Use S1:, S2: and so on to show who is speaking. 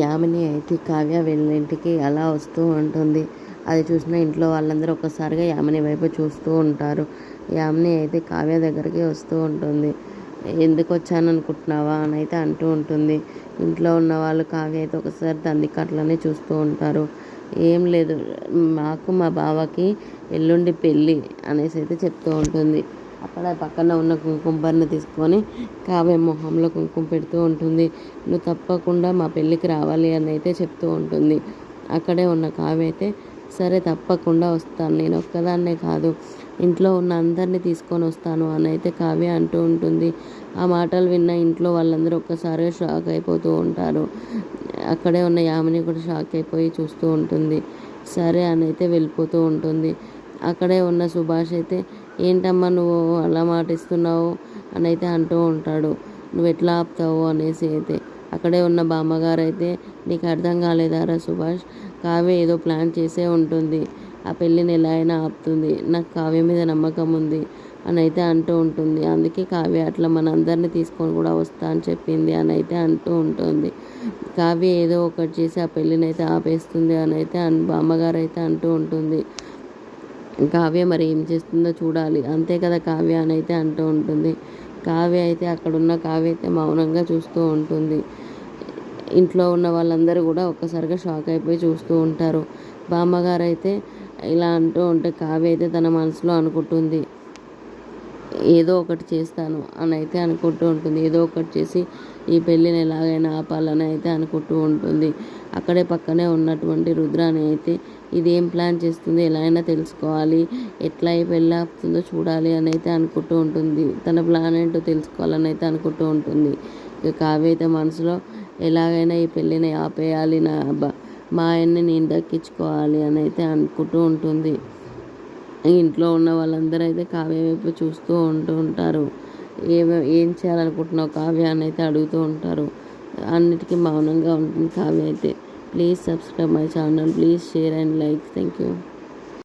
S1: యామిని అయితే కావ్య వీళ్ళ ఇంటికి అలా వస్తూ ఉంటుంది. అది చూసిన ఇంట్లో వాళ్ళందరూ ఒక్కసారిగా యామిని వైపు చూస్తూ ఉంటారు. యామిని అయితే కావ్య దగ్గరికి వస్తూ ఉంటుంది. ఎందుకు వచ్చాననుకుంటున్నావా అని అయితే అంటూ ఉంటుంది. ఇంట్లో ఉన్న వాళ్ళు కావ్య అయితే ఒకసారి దాన్ని అట్లనే చూస్తూ ఉంటారు. ఏం లేదు, మాకు మా బావకి ఎల్లుండి పెళ్ళి అనేసి అయితే చెప్తూ ఉంటుంది. అక్కడ పక్కన ఉన్న కుంకుమ బరిని తీసుకొని కావ్య మొహంలో కుంకుమ పెడుతూ ఉంటుంది. నువ్వు తప్పకుండా మా పెళ్ళికి రావాలి అని అయితే చెప్తూ ఉంటుంది. అక్కడే ఉన్న కావ్య అయితే సరే తప్పకుండా వస్తాను, నేను ఒక్కదాన్నే కాదు ఇంట్లో ఉన్న అందరినీ తీసుకొని వస్తాను అని అయితే కావ్య అంటూ ఉంటుంది. ఆ మాటలు విన్న ఇంట్లో వాళ్ళందరూ ఒక్కసారిగా షాక్ అయిపోతూ ఉంటారు. అక్కడే ఉన్న యామిని కూడా షాక్ అయిపోయి చూస్తూ ఉంటుంది. సరే అని అయితే వెళ్ళిపోతూ ఉంటుంది. అక్కడే ఉన్న సుభాష్ అయితే ఏంటమ్మా నువ్వు అలా మాటిస్తున్నావు అని అయితే అంటూ ఉంటాడు. నువ్వు ఎట్లా ఆపుతావు అనేసి అయితే అక్కడే ఉన్న బామ్మగారు అయితే నీకు అర్థం కాలేదారా సుభాష్, కావ్య ఏదో ప్లాన్ చేసే ఉంటుంది, ఆ పెళ్ళిని ఎలా అయినా ఆపుతుంది, నాకు కావ్య మీద నమ్మకం ఉంది అని అయితే అంటూ ఉంటుంది. అందుకే కావ్య అట్లా మనందరినీ తీసుకొని కూడా వస్తా అని చెప్పింది అని అయితే అంటూ ఉంటుంది. కావ్య ఏదో ఒకటి చేసి ఆ పెళ్ళిని అయితే ఆపేస్తుంది అని అయితే బామ్మగారు అయితే అంటూ ఉంటుంది. కావ్య మరి ఏం చేస్తుందో చూడాలి, అంతే కదా కావ్య అని అయితే అంటూ ఉంటుంది. కావ్య అయితే అక్కడున్న కావ్య అయితే మౌనంగా చూస్తూ ఉంటుంది. ఇంట్లో ఉన్న వాళ్ళందరూ కూడా ఒక్కసారిగా షాక్ అయిపోయి చూస్తూ ఉంటారు. బామ్మగారు అయితే ఇలా అంటూ ఉంటే కావ్య అయితే తన మనసులో అనుకుంటుంది, ఏదో ఒకటి చేస్తాను అని అయితే అనుకుంటూ ఉంటుంది. ఏదో ఒకటి చేసి ఈ పెళ్ళిని ఎలాగైనా ఆపాలని అయితే అనుకుంటూ ఉంటుంది. అక్కడే పక్కనే ఉన్నటువంటి రుద్రాని అయితే ఇదేం ప్లాన్ చేస్తుంది, ఎలా అయినా తెలుసుకోవాలి, ఎట్లా ఈ పెళ్ళి ఆపుతుందో చూడాలి అని అయితే అనుకుంటూ ఉంటుంది. తన ప్లాన్ ఏంటో తెలుసుకోవాలని అయితే అనుకుంటూ ఉంటుంది. ఇక కావ్య అయితే మనసులో ఎలాగైనా ఈ పెళ్ళిని ఆపేయాలి, మా ఆయన్ని నేను దక్కించుకోవాలి అని అయితే అనుకుంటూ ఉంటుంది. ఇంట్లో ఉన్న వాళ్ళందరూ అయితే కావ్య వైపు చూస్తూ ఉంటారు. ఏం చేయాలనుకుంటున్నావు కావ్య అని అయితే అడుగుతూ ఉంటారు. అన్నిటికీ మౌనంగా ఉంటుంది కావ్య అయితే. Please subscribe my channel, please share and like. Thank you.